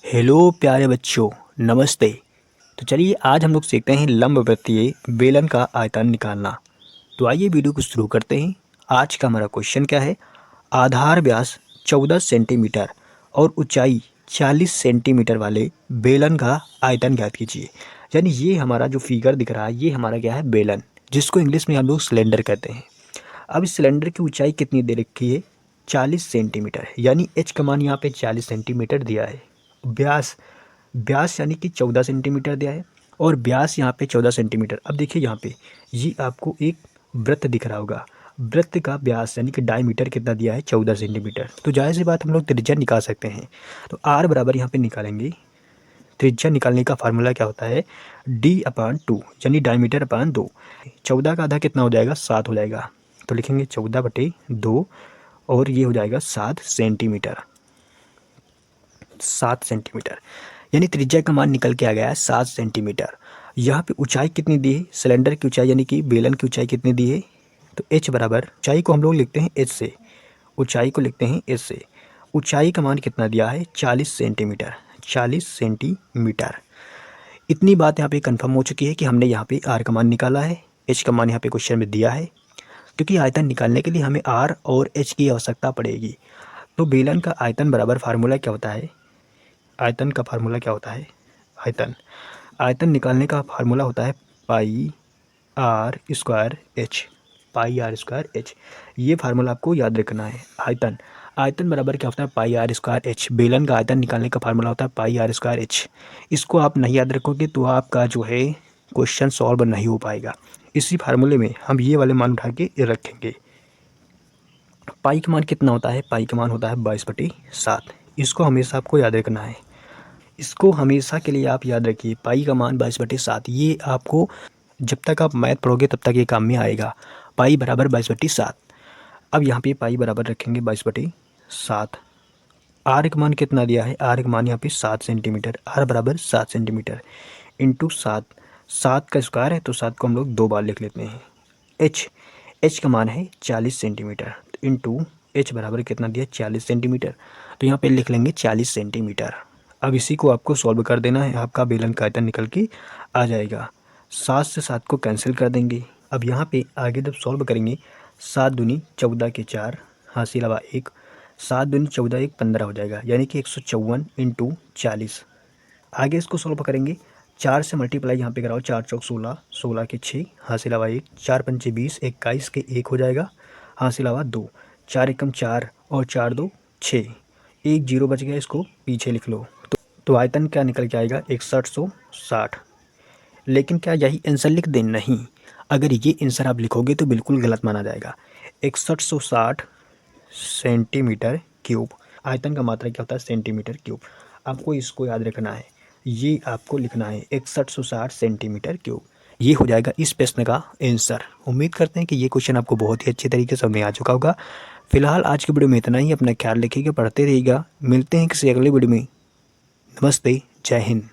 Hello प्यारे बच्चों, नमस्ते। तो चलिए आज हम लोग सीखते हैं लंबवृत्तीय बेलन का आयतन निकालना। तो आइए वीडियो को शुरू करते हैं। आज का हमारा क्वेश्चन क्या है? आधार व्यास 14 सेंटीमीटर और ऊंचाई 40 सेंटीमीटर वाले बेलन का आयतन ज्ञात कीजिए। यानी ये हमारा जो फिगर दिख रहा है ये हमारा क्या है? बेलन, जिसको इंग्लिश में हम लोग सिलेंडर कहते हैं। अब इस सिलेंडर की ऊंचाई कितनी दे रखी है? 40 सेंटीमीटर है, यानी एच का मान यहाँ पे 40 सेंटीमीटर दिया है। व्यास व्यास यानी कि 14 सेंटीमीटर दिया है और व्यास यहाँ पे 14 सेंटीमीटर। अब देखिए यहाँ पे ये आपको एक वृत्त दिख रहा होगा। वृत्त का व्यास यानी कि डायमीटर कितना दिया है? 14 सेंटीमीटर। तो जाहिर सी बात हम लोग त्रिज्या निकाल सकते हैं। तो आर बराबर यहाँ पे निकालेंगे। त्रिज्या निकालने का फार्मूला क्या होता है? D/2 यानी डायमीटर अपान 2। 14 का आधा कितना हो जाएगा? 7 हो जाएगा। तो लिखेंगे 14/2 और ये हो जाएगा 7 सेंटीमीटर। 7 सेंटीमीटर यानी त्रिज्या का मान निकल के आ गया है 7 सेंटीमीटर। यहाँ पे ऊंचाई कितनी दी है? सिलेंडर की ऊंचाई यानी कि बेलन की ऊंचाई कितनी दी है? तो h बराबर, ऊंचाई को हम लोग लिखते हैं h से, ऊंचाई को लिखते हैं h से। ऊंचाई का मान कितना दिया है? 40 सेंटीमीटर। 40 सेंटीमीटर। इतनी बात यहाँ पे कंफर्म हो चुकी है कि हमने यहाँ पे r का मान निकाला है, h का मान यहाँ पे क्वेश्चन में दिया है। क्योंकि आयतन निकालने के लिए हमें r और h की आवश्यकता पड़ेगी। तो बेलन का आयतन बराबर फार्मूला क्या होता है? आयतन का फार्मूला क्या होता है? आयतन निकालने का फार्मूला होता है pi r square h. Pi r square h, ये फार्मूला आपको याद रखना है। आयतन बराबर क्या होता है? Pi r square h. बेलन का आयतन निकालने का फार्मूला होता है पाई आर स्क्वायर एच। इसको आप नहीं याद रखोगे तो आपका जो है क्वेश्चन सॉल्व नहीं हो पाएगा। इसी फार्मूले में हम ये वाले मान उठा के रखेंगे। पाई का मान कितना होता है? पाई का मान होता है 22/7। इसको हमेशा आपको याद रखना है। इसको हमेशा के लिए आप याद रखिए, पाई का मान 22/7। ये आपको जब तक आप मैथ पढ़ोगे तब तक ये काम में आएगा। पाई बराबर 22/7। अब यहाँ पे पाई बराबर रखेंगे 22/7। आर का मान कितना दिया है? आर का मान यहाँ पे 7 सेंटीमीटर। आर बराबर 7 सेंटीमीटर इंटू 7। 7 का स्क्वायर है तो 7 को हम लोग 2 बार लिख लेते हैं। एच का मान है 40 सेंटीमीटर इंटू एच बराबर कितना दिया? 40 सेंटीमीटर। तो यहाँ पे लिख लेंगे 40 सेंटीमीटर। अब इसी को आपको सॉल्व कर देना है, आपका बेलन का आयतन निकल के आ जाएगा। 7 से 7 को कैंसिल कर देंगे। अब यहाँ पे आगे जब सॉल्व करेंगे, 7 दूनी 14 के 4, हासिल हवा 1। 7 दूनी 14, 1 15 हो जाएगा, यानी कि 154 इंटू 40। आगे इसको सॉल्व करेंगे, 4 से मल्टीप्लाई यहाँ पे कराओ, 4 चौक 16, 16 के 6, हासिल हवा 1, 4 पंचे 20, 21 के 1 हो जाएगा, हासिल हवा 2, 4 एकम 4 और 4 2 6, 1 जीरो बच गया, इसको पीछे लिख लो। तो आयतन क्या निकल के आएगा? 6160। लेकिन क्या यही आंसर लिख दें? नहीं, अगर ये आंसर आप लिखोगे तो बिल्कुल गलत माना जाएगा। 6160 सेंटीमीटर क्यूब। आयतन का मात्रा क्या होता है? Centimetre cube. आपको इसको याद रखना है, ये आपको लिखना है 6160 सेंटीमीटर क्यूब। ये हो जाएगा इस प्रश्न का आंसर। उम्मीद करते हैं कि ये क्वेश्चन आपको बहुत ही अच्छे तरीके से समझ में आ चुका होगा। फिलहाल आज की वीडियो में इतना ही। अपना ख्याल रखिएगा, पढ़ते रहिएगा। मिलते हैं किसी अगले वीडियो में। नमस्ते, जय हिंद।